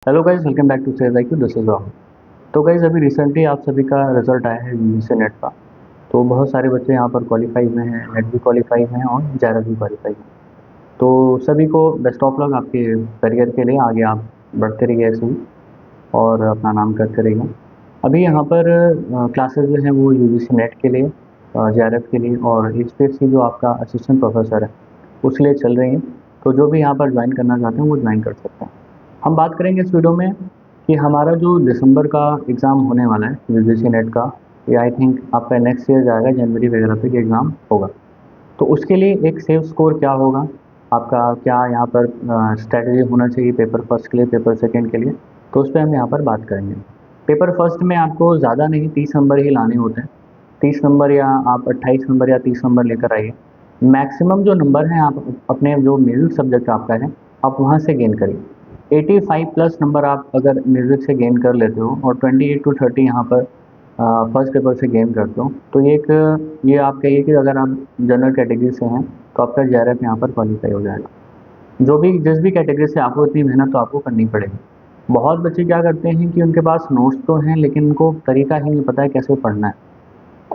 Hello guys, welcome back to Sage IQ। This is Rahul. तो guys, अभी recently आप सभी का रिजल्ट आया है यूजीसी नेट का। तो बहुत सारे बच्चे यहाँ पर क्वालिफाई हुए हैं, नेट भी क्वालिफाई हैं और जेआरएफ भी क्वालिफाई हैं। तो सभी को बेस्ट ऑफ लक आपके करियर के लिए। आगे आप बढ़ते रहिए ऐसे ही और अपना नाम करते रहिए। अभी यहाँ पर क्लासेस जो हैं वो यूजीसी नेट के लिए, जेआरएफ के लिए और HPSC जो आपका असिस्टेंट प्रोफेसर है उसके लिए चल रही हैं। तो जो भी यहाँ पर ज्वाइन करना चाहते हैं वो ज्वाइन कर सकते हैं। हम बात करेंगे इस वीडियो में कि हमारा जो दिसंबर का एग्ज़ाम होने वाला है यूजीसी नेट का, ये आई थिंक आपका नेक्स्ट ईयर जाएगा, जनवरी वगैरह तक एग्ज़ाम होगा। तो उसके लिए एक सेफ स्कोर क्या होगा, आपका क्या यहाँ पर स्ट्रैटेजी होना चाहिए पेपर फर्स्ट के लिए, पेपर सेकंड के लिए, तो उस पर हम यहाँ पर बात करेंगे। पेपर फर्स्ट में आपको ज़्यादा नहीं 30 नंबर ही लाने होते हैं। 30 नंबर या आप 28 नंबर या 30 नंबर लेकर आइए। मैक्सिमम जो नंबर हैं आप अपने जो म्यूज़िक सब्जेक्ट आपका है आप वहाँ से गेन करिए। 85 प्लस नंबर आप अगर म्यूज़िक से गेन कर लेते हो और 28 टू 30 यहाँ पर फर्स्ट पेपर से गेन करते हो, तो ये आप कहिए कि अगर आप जनरल कैटेगरी से हैं तो आपका जेआरएफ यहाँ पर क्वालिफाई हो जाएगा। जो भी जिस भी कैटेगरी से आपको इतनी मेहनत तो आपको करनी पड़ेगी। बहुत बच्चे क्या करते हैं कि उनके पास नोट्स तो हैं लेकिन उनको तरीका ही नहीं पता है कैसे पढ़ना है।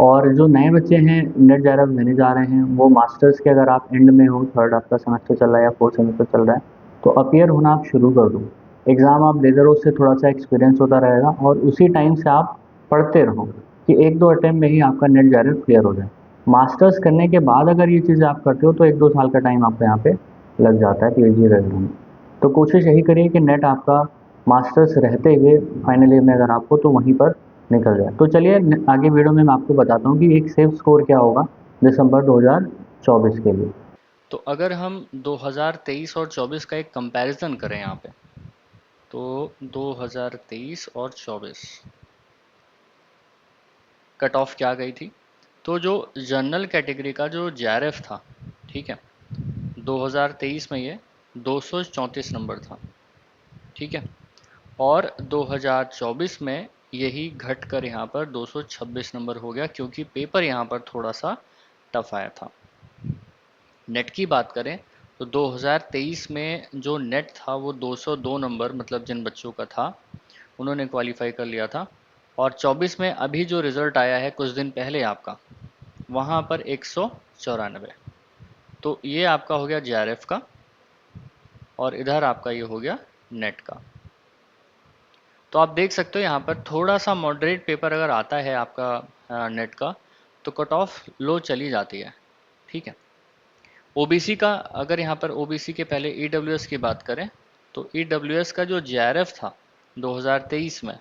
और जो नए बच्चे हैं नेट जेआरएफ देने जा रहे हैं, वो मास्टर्स के अगर आप एंड में हो, थर्ड आपका सेमेस्टर चल रहा है या फोर्थ सेमेस्टर चल रहा है, तो अपीयर होना आप शुरू कर दो। एग्ज़ाम आप देते रहो, उससे थोड़ा सा एक्सपीरियंस होता रहेगा और उसी टाइम से आप पढ़ते रहो कि एक दो अटेम्प्ट में ही आपका नेट जेआरएफ क्लियर हो जाए। मास्टर्स करने के बाद अगर ये चीज़ें आप करते हो तो एक दो साल का टाइम आपको यहाँ पे लग जाता है पीएचडी वगैरह में। तो कोशिश यही करिए कि नेट आपका मास्टर्स रहते हुए फाइनल ईयर में अगर आप हो तो वहीं पर निकल जाए। तो चलिए आगे वीडियो में मैं आपको बताता हूँ कि एक सेफ स्कोर क्या होगा दिसंबर 2024 के लिए। तो अगर हम 2023 और 24 का एक कंपैरिजन करें यहाँ पे, तो 2023 और 24 कट ऑफ क्या गई थी। तो जो जनरल कैटेगरी का जो जेआरएफ था, ठीक है, 2023 में ये 234 नंबर था, ठीक है। और 2024 में यही घट कर यहाँ पर 226 नंबर हो गया, क्योंकि पेपर यहाँ पर थोड़ा सा टफ आया था। नेट की बात करें तो 2023 में जो नेट था वो 202 नंबर, मतलब जिन बच्चों का था उन्होंने क्वालिफाई कर लिया था। और 24 में अभी जो रिज़ल्ट आया है कुछ दिन पहले आपका, वहाँ पर 194। तो ये आपका हो गया जेआरएफ का, और इधर आपका ये हो गया नेट का। तो आप देख सकते हो यहाँ पर थोड़ा सा मॉडरेट पेपर अगर आता है आपका नेट का, तो कट ऑफ लो चली जाती है, ठीक है। ओबीसी का, अगर यहाँ पर ओबीसी के पहले ईडब्ल्यूएस की बात करें, तो ईडब्ल्यूएस का जो जेआरएफ था 2023 में,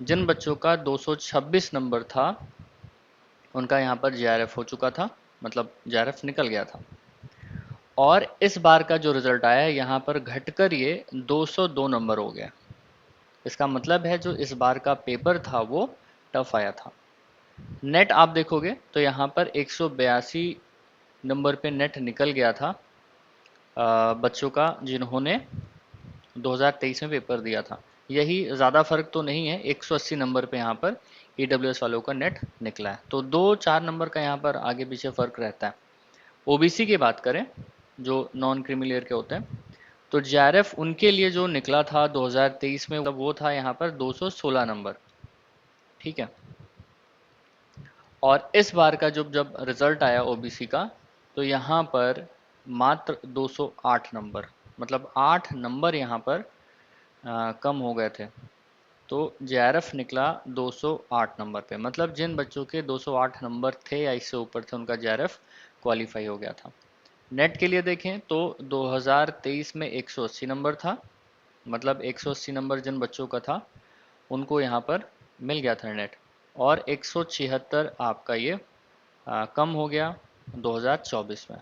जिन बच्चों का 226 नंबर था उनका यहाँ पर जेआरएफ हो चुका था, मतलब जेआरएफ निकल गया था। और इस बार का जो रिजल्ट आया है यहाँ पर घटकर ये 202 नंबर हो गया। इसका मतलब है जो इस बार का पेपर था वो टफ आया था। नेट आप देखोगे तो यहाँ पर 182 नंबर पे नेट निकल गया था बच्चों का जिन्होंने 2023 में पेपर दिया था। यही ज़्यादा फर्क तो नहीं है, 180 नंबर पे यहाँ पर ईडब्ल्यूएस वालों का नेट निकला है। तो 2-4 नंबर का यहाँ पर आगे पीछे फ़र्क रहता है। ओबीसी की बात करें, जो नॉन क्रीमी के होते हैं, तो जेआरएफ उनके लिए जो निकला था 2023 में वो था यहाँ पर 216 नंबर, ठीक है। और इस बार का जब रिजल्ट आया ओबीसी का, तो यहाँ पर मात्र 208 नंबर, मतलब 8 नंबर यहाँ पर कम हो गए थे। तो जेआरएफ निकला 208 नंबर पे, मतलब जिन बच्चों के 208 नंबर थे या इससे ऊपर थे उनका जेआरएफ क्वालिफाई हो गया था। नेट के लिए देखें तो 2023 में 180 नंबर था, मतलब 180 नंबर जिन बच्चों का था उनको यहाँ पर मिल गया था नेट। और 176 आपका ये कम हो गया 2024 में,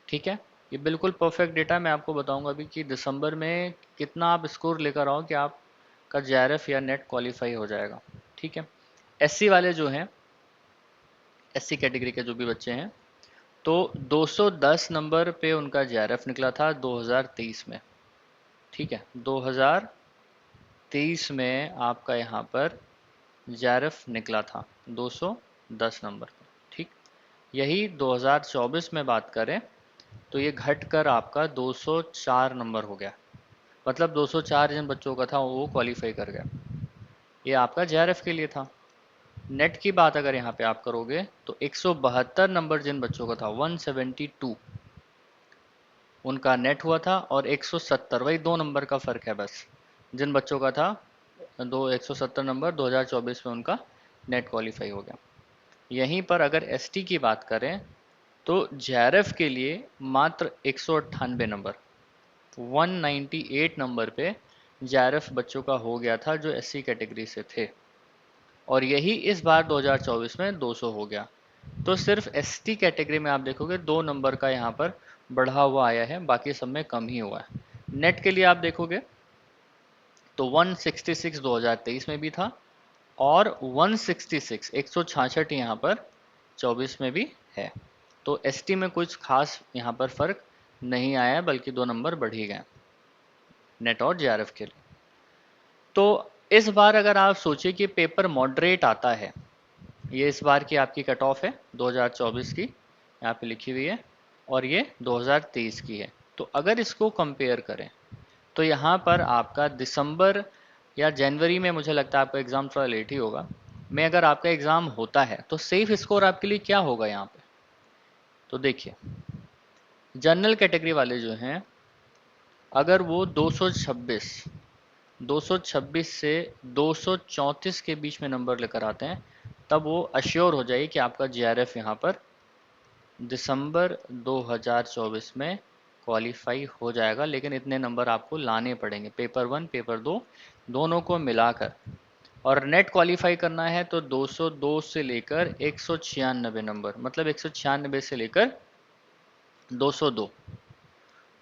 ठीक है। ये बिल्कुल परफेक्ट डेटा मैं आपको बताऊंगा अभी कि दिसंबर में कितना आप स्कोर लेकर आओ कि आपका जेआरएफ या नेट क्वालिफाई हो जाएगा, ठीक है। एससी वाले जो हैं, एससी कैटेगरी के जो भी बच्चे हैं, तो 210 नंबर पे उनका जेआरएफ निकला था 2023 में, ठीक है। 2023 में आपका यहाँ पर जेआरएफ निकला था 210 नंबर पे, ठीक। यही 2024 में बात करें तो ये घट कर आपका 204 नंबर हो गया। मतलब 204 जिन बच्चों का था वो क्वालिफाई कर गया। ये आपका जेआरएफ के लिए था। नेट की बात अगर यहाँ पे आप करोगे तो 172 नंबर जिन बच्चों का था, 172 उनका नेट हुआ था, और 170 वही 2 नंबर का फ़र्क है बस, जिन बच्चों का था 170 नंबर 2024 में उनका नेट क्वालिफाई हो गया। यहीं पर अगर एसटी की बात करें तो जेआरएफ के लिए मात्र 198 नंबर, 198 नंबर पे जेआरएफ बच्चों का हो गया था जो एससी कैटेगरी से थे, और यही इस बार 2024 में 200 हो गया। तो सिर्फ एसटी कैटेगरी में आप देखोगे 2 नंबर का यहाँ पर बढ़ा हुआ आया है, बाकी सब में कम ही हुआ है। नेट के लिए आप देखोगे तो 166 2023 में भी था, और 166 166 यहाँ पर 24 में भी है। तो एसटी में कुछ खास यहाँ पर फर्क नहीं आया है, बल्कि 2 नंबर बढ़ ही गए नेट और जेआरएफ के लिए। तो इस बार अगर आप सोचिए कि पेपर मॉडरेट आता है, ये इस बार की आपकी कट ऑफ है 2024 की, यहाँ पे लिखी हुई है, और ये 2023 की है। तो अगर इसको कंपेयर करें तो यहाँ पर आपका दिसंबर या जनवरी में, मुझे लगता है आपका एग्ज़ाम थोड़ा लेट ही होगा, में अगर आपका एग्ज़ाम होता है तो सेफ स्कोर आपके लिए क्या होगा यहाँ पे। तो देखिए, जनरल कैटेगरी वाले जो हैं, अगर वो 226 से 234 के बीच में नंबर लेकर आते हैं, तब वो अश्योर हो जाइए कि आपका जीआरएफ यहाँ पर दिसंबर 2024 में क्वालिफाई हो जाएगा। लेकिन इतने नंबर आपको लाने पड़ेंगे, पेपर 1 पेपर 2 दोनों को मिलाकर। और नेट क्वालिफाई करना है तो 202 से लेकर 196 नंबर, मतलब 196 से लेकर 202,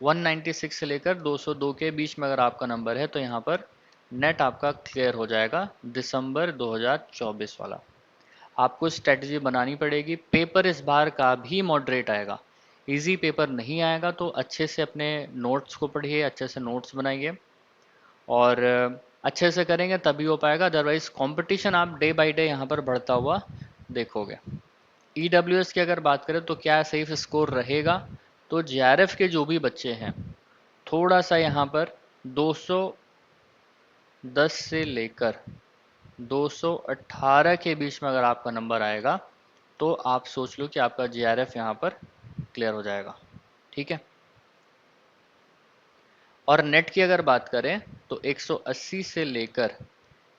196 से लेकर 202 के बीच में अगर आपका नंबर है तो यहाँ पर नेट आपका क्लियर हो जाएगा दिसंबर 2024 वाला। आपको स्ट्रेटजी बनानी पड़ेगी। पेपर इस बार का भी मॉडरेट आएगा, इजी पेपर नहीं आएगा, तो अच्छे से अपने नोट्स को पढ़िए, अच्छे से नोट्स बनाइए, और अच्छे से करेंगे तभी हो पाएगा। अदरवाइज कंपटीशन आप डे बाय डे यहाँ पर बढ़ता हुआ देखोगे। ईडब्ल्यूएस की अगर बात करें तो क्या सेफ स्कोर रहेगा, तो जेआरएफ के जो भी बच्चे हैं, थोड़ा सा यहाँ पर 210 से लेकर 218 के बीच में अगर आपका नंबर आएगा तो आप सोच लो कि आपका जीआरएफ यहाँ पर क्लियर हो जाएगा। ठीक है। और नेट की अगर बात करें तो 180 से लेकर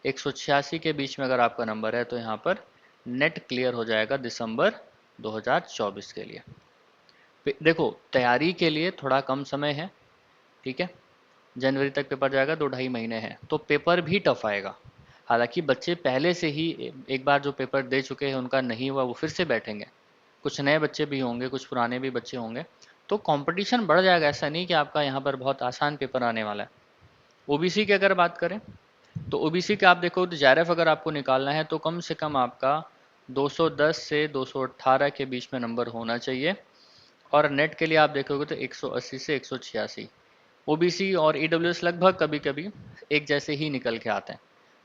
186 के बीच में अगर आपका नंबर है तो यहाँ पर नेट क्लियर हो जाएगा दिसंबर 2024 के लिए। देखो, तैयारी के लिए थोड़ा कम समय है, ठीक है, जनवरी तक पेपर जाएगा, 2 ढाई महीने हैं, तो पेपर भी टफ आएगा। हालांकि बच्चे पहले से ही एक बार जो पेपर दे चुके हैं उनका नहीं हुआ, वो फिर से बैठेंगे, कुछ नए बच्चे भी होंगे, कुछ पुराने भी बच्चे होंगे, तो कंपटीशन बढ़ जाएगा। ऐसा नहीं कि आपका यहाँ पर बहुत आसान पेपर आने वाला है। ओबीसी की अगर बात करें तो ओबीसी का आप देखो तो जेआरएफ अगर आपको निकालना है तो कम से कम आपका 210 से 218 के बीच में नंबर होना चाहिए, और नेट के लिए आप देखोगे तो 180 से 186। ओबीसी और ईडब्ल्यूएस लगभग कभी कभी एक जैसे ही निकल के आते हैं,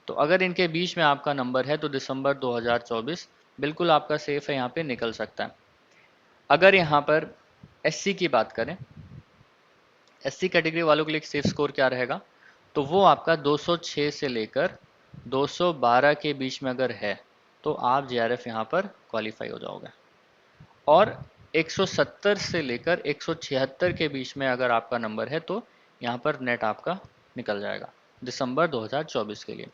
तो अगर इनके बीच में आपका नंबर है तो दिसंबर 2024 बिल्कुल आपका सेफ है, यहाँ पे निकल सकता है। अगर यहाँ पर एससी की बात करें, एससी कैटेगरी वालों के लिए सेफ स्कोर क्या रहेगा, तो वो आपका 206 से लेकर 212 के बीच में अगर है तो आप जेआरएफ यहाँ पर क्वालिफाई हो जाओगे, और 170 से लेकर 176 के बीच में अगर आपका नंबर है तो यहाँ पर नेट आपका निकल जाएगा दिसंबर 2024 के लिए।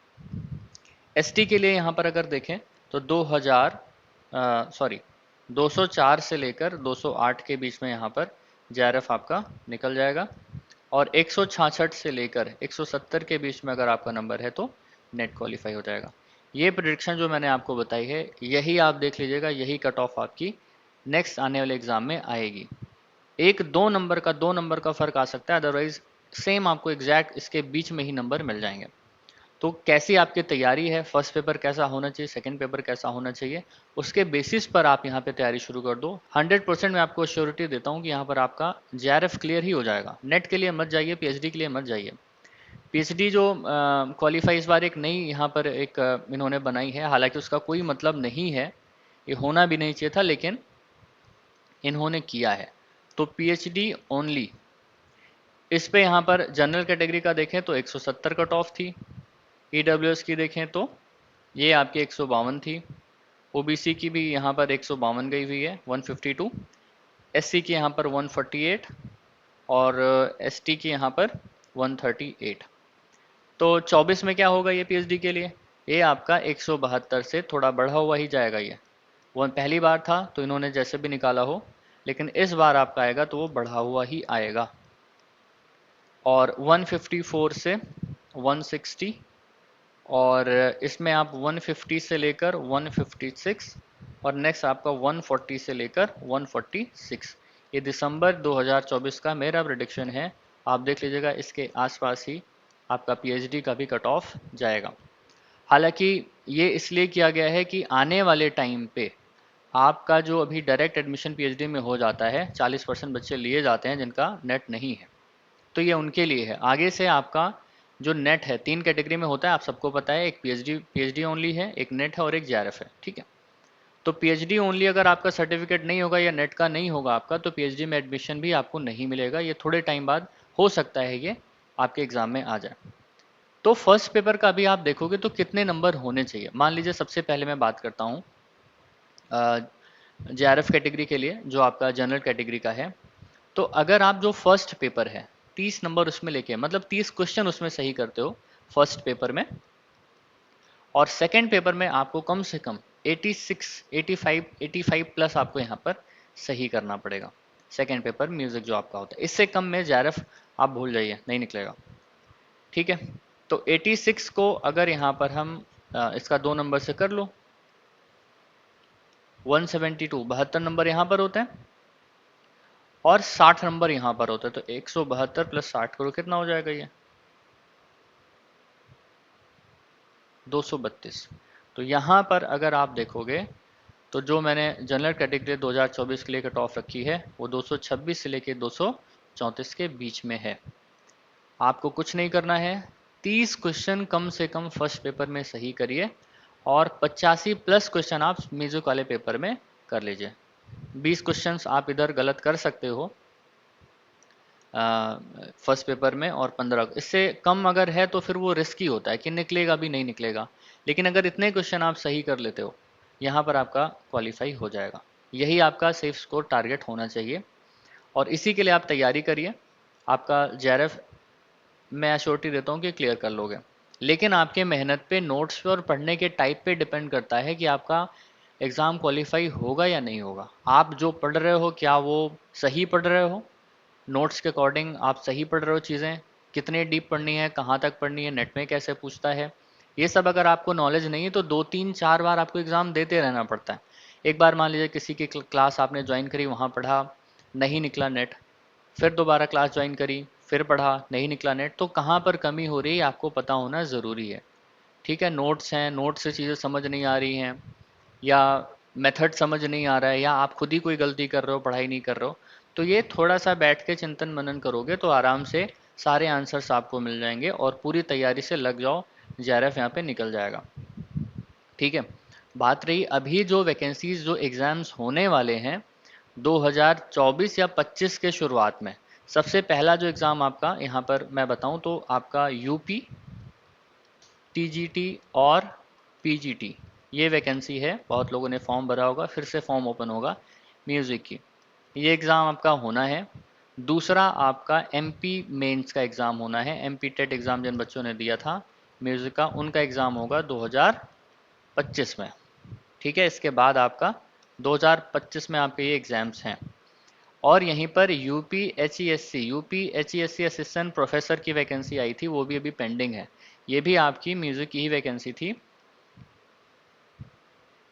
एसटी के लिए यहाँ पर अगर देखें तो 204 से लेकर 208 के बीच में यहाँ पर जेआरएफ आपका निकल जाएगा, और 166 से लेकर 170 के बीच में अगर आपका नंबर है तो नेट क्वालिफाई हो जाएगा। ये प्रिडिक्शन जो मैंने आपको बताई है, यही आप देख लीजिएगा, यही कट ऑफ आपकी नेक्स्ट आने वाले एग्जाम में आएगी। एक 2 नंबर का फर्क आ सकता है, अदरवाइज सेम आपको एग्जैक्ट इसके बीच में ही नंबर मिल जाएंगे। तो कैसी आपकी तैयारी है, फर्स्ट पेपर कैसा होना चाहिए, सेकंड पेपर कैसा होना चाहिए, उसके बेसिस पर आप यहाँ पे तैयारी शुरू कर दो। 100% मैं आपको श्योरिटी देता हूँ कि यहाँ पर आपका जेआरएफ क्लियर ही हो जाएगा। नेट के लिए मत जाइए, पीएचडी के लिए मत जाइए। पीएचडी जो क्वालिफाई इस बार एक नई यहाँ पर एक इन्होंने बनाई है, हालांकि उसका कोई मतलब नहीं है, ये होना भी नहीं चाहिए था, लेकिन इन्होंने किया है। तो पीएचडी ओनली इस पे यहाँ पर जनरल कैटेगरी का देखें तो 170 कट ऑफ थी, ईडब्ल्यूएस की देखें तो ये आपकी 152 थी, ओबीसी की भी यहाँ पर 152 गई हुई है 152, एससी की यहाँ पर 148 और एसटी की यहाँ पर 138। तो 24 में क्या होगा ये पीएचडी के लिए, ये आपका 172 से थोड़ा बढ़ा हुआ ही जाएगा। ये वो पहली बार था तो इन्होंने जैसे भी निकाला हो, लेकिन इस बार आपका आएगा तो वो बढ़ा हुआ ही आएगा। और 154 से 160, और इसमें आप 150 से लेकर 156, और नेक्स्ट आपका 140 से लेकर 146। ये दिसंबर 2024 का मेरा प्रेडिक्शन है। आप देख लीजिएगा इसके आसपास ही आपका पीएचडी का भी कट ऑफ जाएगा। हालांकि ये इसलिए किया गया है कि आने वाले टाइम पे आपका जो अभी डायरेक्ट एडमिशन पीएचडी में हो जाता है, 40% बच्चे लिए जाते हैं जिनका नेट नहीं है, तो ये उनके लिए है। आगे से आपका जो नेट है 3 कैटेगरी में होता है, आप सबको पता है, एक पीएचडी ओनली है, एक नेट है और एक जेआरएफ है, ठीक है। तो पीएचडी ओनली अगर आपका सर्टिफिकेट नहीं होगा या नेट का नहीं होगा आपका, तो पीएचडी में एडमिशन भी आपको नहीं मिलेगा। ये थोड़े टाइम बाद हो सकता है ये आपके एग्जाम में आ जाए। तो फर्स्ट पेपर का भी आप देखोगे तो कितने नंबर होने चाहिए। मान लीजिए सबसे पहले मैं बात करता हूँ जेआरएफ कैटेगरी के लिए, जो आपका जनरल कैटेगरी का है। तो अगर आप जो फर्स्ट पेपर है 30 नंबर उसमें लेके, मतलब 30 क्वेश्चन उसमें सही करते हो फर्स्ट पेपर में, और सेकंड पेपर में आपको कम से कम 86, 85 प्लस आपको यहाँ पर सही करना पड़ेगा। सेकंड पेपर म्यूजिक जो आपका होता है, इससे कम में जेआरएफ आप भूल जाइए, नहीं निकलेगा, ठीक है। तो 86 को अगर यहाँ पर हम इसका 2 नंबर से कर लो, 172, 72 नंबर यहाँ पर होते हैं और 60 नंबर यहाँ पर होते हैं। तो 172 प्लस 60 करो, कितना हो जाएगा ये 232। तो यहाँ पर अगर आप देखोगे तो जो मैंने जनरल कैटेगरी 2024 के लिए कट ऑफ रखी है वो 226 से लेके 234 के बीच में है। आपको कुछ नहीं करना है, 30 क्वेश्चन कम से कम फर्स्ट पेपर में सही करिए और 85 प्लस क्वेश्चन आप म्यूजिक वाले पेपर में कर लीजिए। 20 क्वेश्चंस आप इधर गलत कर सकते हो फर्स्ट पेपर में, और 15, इससे कम अगर है तो फिर वो रिस्की होता है कि निकलेगा भी नहीं निकलेगा। लेकिन अगर इतने क्वेश्चन आप सही कर लेते हो, यहाँ पर आपका क्वालिफाई हो जाएगा। यही आपका सेफ स्कोर टारगेट होना चाहिए और इसी के लिए आप तैयारी करिए। आपका जेआरएफ मैं एश्योरिटी देता हूँ कि क्लियर कर लोगे, लेकिन आपके मेहनत पे, नोट्स पे और पढ़ने के टाइप पे डिपेंड करता है कि आपका एग्ज़ाम क्वालिफाई होगा या नहीं होगा। आप जो पढ़ रहे हो क्या वो सही पढ़ रहे हो, नोट्स के अकॉर्डिंग आप सही पढ़ रहे हो चीज़ें, कितने डीप पढ़नी है, कहाँ तक पढ़नी है, नेट में कैसे पूछता है, ये सब अगर आपको नॉलेज नहीं है तो 2 3 4 बार आपको एग्ज़ाम देते रहना पड़ता है। एक बार मान लीजिए किसी की क्लास आपने ज्वाइन करी, वहाँ पढ़ा, नहीं निकला नेट, फिर दोबारा क्लास ज्वाइन करी, फिर पढ़ा, नहीं निकला नेट, तो कहाँ पर कमी हो रही है आपको पता होना ज़रूरी है, ठीक है। नोट्स हैं, नोट से चीज़ें समझ नहीं आ रही हैं, या मेथड समझ नहीं आ रहा है, या आप खुद ही कोई गलती कर रहे हो, पढ़ाई नहीं कर रहे हो, तो ये थोड़ा सा बैठ के चिंतन मनन करोगे तो आराम से सारे आंसर्स आपको मिल जाएंगे और पूरी तैयारी से लग जाओ, जेआरएफ यहाँ पे निकल जाएगा, ठीक है। बात रही अभी जो वैकेंसीज, जो एग्ज़ाम्स होने वाले हैं 2024 या 25 के शुरुआत में, सबसे पहला जो एग्ज़ाम आपका यहाँ पर मैं बताऊँ तो आपका यूपी, टीजीटी और पीजीटी, ये वैकेंसी है। बहुत लोगों ने फॉर्म भरा होगा, फिर से फॉर्म ओपन होगा म्यूज़िक की, ये एग्ज़ाम आपका होना है। दूसरा आपका एमपी मेंस का एग्ज़ाम होना है, एमपी टेट एग्ज़ाम जिन बच्चों ने दिया था म्यूज़िक का, उनका एग्ज़ाम होगा 2025 में, ठीक है। इसके बाद आपका 2025 में आपके ये एग्ज़ाम्स हैं। और यहीं पर UP H E S C assistant professor की वैकेंसी आई थी, वो भी अभी पेंडिंग है। ये भी आपकी म्यूज़िक की ही वैकेंसी थी,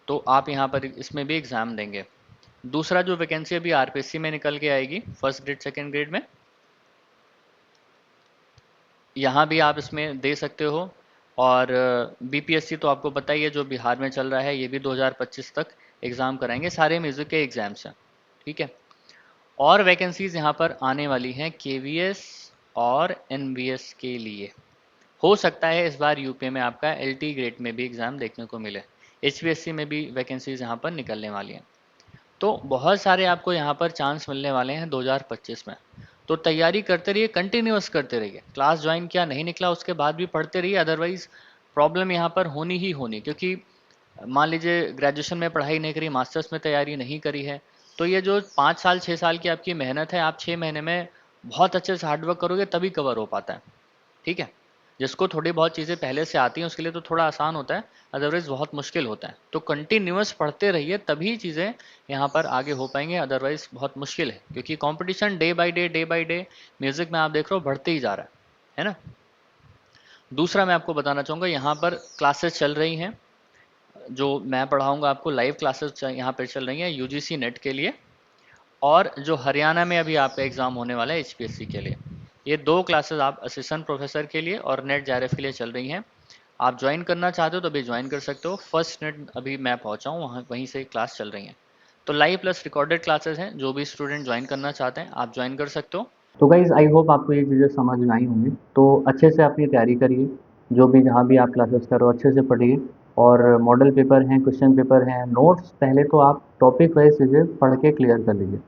तो आप यहाँ पर इसमें भी एग्ज़ाम देंगे। दूसरा जो वैकेंसी अभी आरपीएससी में निकल के आएगी फर्स्ट ग्रेड सेकंड ग्रेड में, यहाँ भी आप इसमें दे सकते हो। और बीपीएससी तो आपको पता ही है जो बिहार में चल रहा है, ये भी 2025 तक एग्ज़ाम कराएंगे, सारे म्यूज़िक के एग्ज़ाम्स हैं, ठीक है। और वैकेंसीज यहाँ पर आने वाली हैं केवीएस और एनवीएस के लिए। हो सकता है इस बार यूपी में आपका एलटी ग्रेड में भी एग्ज़ाम देखने को मिले, एचपीएससी में भी वैकेंसीज यहाँ पर निकलने वाली हैं। तो बहुत सारे आपको यहाँ पर चांस मिलने वाले हैं 2025 में। तो तैयारी करते रहिए, कंटिन्यूअस करते रहिए। क्लास ज्वाइन किया, नहीं निकला, उसके बाद भी पढ़ते रहिए, अदरवाइज प्रॉब्लम यहाँ पर होनी ही होनी। क्योंकि मान लीजिए ग्रेजुएशन में पढ़ाई नहीं करी, मास्टर्स में तैयारी नहीं करी है, तो ये जो 5 साल 6 साल की आपकी मेहनत है, आप 6 महीने में बहुत अच्छे से हार्डवर्क करोगे तभी कवर हो पाता है। ठीक है, जिसको थोड़ी बहुत चीज़ें पहले से आती हैं उसके लिए तो थोड़ा आसान होता है, अदरवाइज बहुत मुश्किल होता है। तो कंटिन्यूअस पढ़ते रहिए, तभी चीज़ें यहाँ पर आगे हो पाएंगे, अदरवाइज बहुत मुश्किल है। क्योंकि competition day by day music में आप देख रहे हो बढ़ते ही जा रहा है ना। दूसरा मैं आपको बताना चाहूँगा, यहाँ पर क्लासेस चल रही हैं, जो मैं पढ़ाऊँगा आपको, लाइव क्लासेस यहाँ पर चल रही हैं यूजीसी नेट के लिए, और जो हरियाणा में अभी आपका एग्ज़ाम होने वाला है एचपीएससी के लिए। ये 2 क्लासेस आप असिस्टेंट प्रोफेसर के लिए और नेट जेआरएफ के लिए चल रही हैं। आप ज्वाइन करना चाहते हो तो अभी ज्वाइन कर सकते हो। फर्स्ट नेट अभी मैं पहुंचा हूँ, वहाँ वहीं से क्लास चल रही हैं। तो लाइव प्लस रिकॉर्डेड क्लासेस हैं, जो भी स्टूडेंट ज्वाइन करना चाहते हैं आप ज्वाइन कर सकते हो। तो गाइज़ आई होप आपको ये चीज़ें समझ में आई होंगी। तो अच्छे से अपनी तैयारी करिए, जो भी जहाँ भी आप क्लासेस कर रहे हो अच्छे से पढ़िए। और मॉडल पेपर हैं, क्वेश्चन पेपर हैं, नोट्स पहले तो आप टॉपिक वाइज चीज़ें पढ़ के क्लियर कर लीजिए।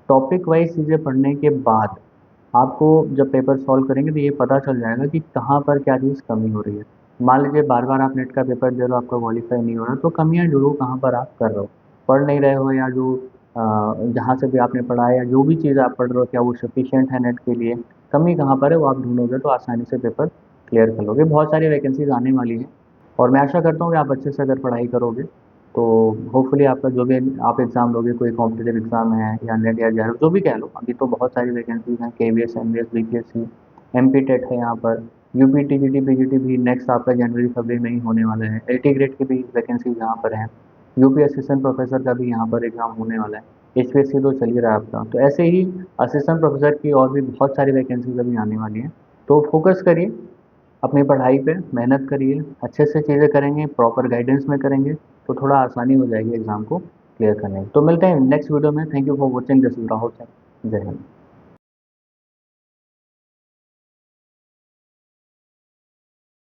टॉपिक वाइज चीज़ें पढ़ने के बाद आपको जब पेपर सॉल्व करेंगे तो ये पता चल जाएगा कि कहाँ पर क्या चीज़ कमी हो रही है। मान लीजिए बार बार आप नेट का पेपर दे रहे हो, आपका क्वालिफाई नहीं हो रहा, तो कमियाँ ढूंढो कहाँ पर आप कर रहे हो, पढ़ नहीं रहे हो, या जो जहाँ से भी आपने पढ़ा है या जो भी चीज़ आप पढ़ रहे हो क्या वो सफिशिएंट है नेट के लिए, कमी कहाँ पर है वो आप ढूंढोगे तो आसानी से पेपर क्लियर कर लोगे। बहुत सारी वैकेंसीज आने वाली हैं और मैं आशा करता हूँ कि आप अच्छे से अगर पढ़ाई करोगे तो होपफुली आपका जो भी आप एग्ज़ाम दोगे, कोई कॉम्पिटिटिव एग्ज़ाम है या नेट या जेआरएफ जो भी कह लो, अभी तो बहुत सारी वैकेंसीज हैं, KVS, MVS, BPSC, MP TET है यहाँ पर, यूपी टीजीटी पीजीटी भी नेक्स्ट आपका जनवरी फरवरी में ही होने वाला है, एटी ग्रेड की भी वैकेंसीज यहाँ पर हैं, यूपी असिस्टेंट प्रोफेसर का भी यहाँ पर एग्ज़ाम होने वाला है, एचपीएससी तो चल ही रहा है आपका। तो ऐसे ही असिस्टेंट प्रोफेसर की और भी बहुत सारी वैकेंसीज अभी आने वाली हैं। तो फोकस करिए अपनी पढ़ाई पे, मेहनत करिए, अच्छे से चीज़ें करेंगे, प्रॉपर गाइडेंस में करेंगे तो थोड़ा आसानी हो जाएगी एग्ज़ाम को क्लियर करने में। तो मिलते हैं नेक्स्ट वीडियो में। Thank you for watching, this is Rahul Singh. जय हिंद।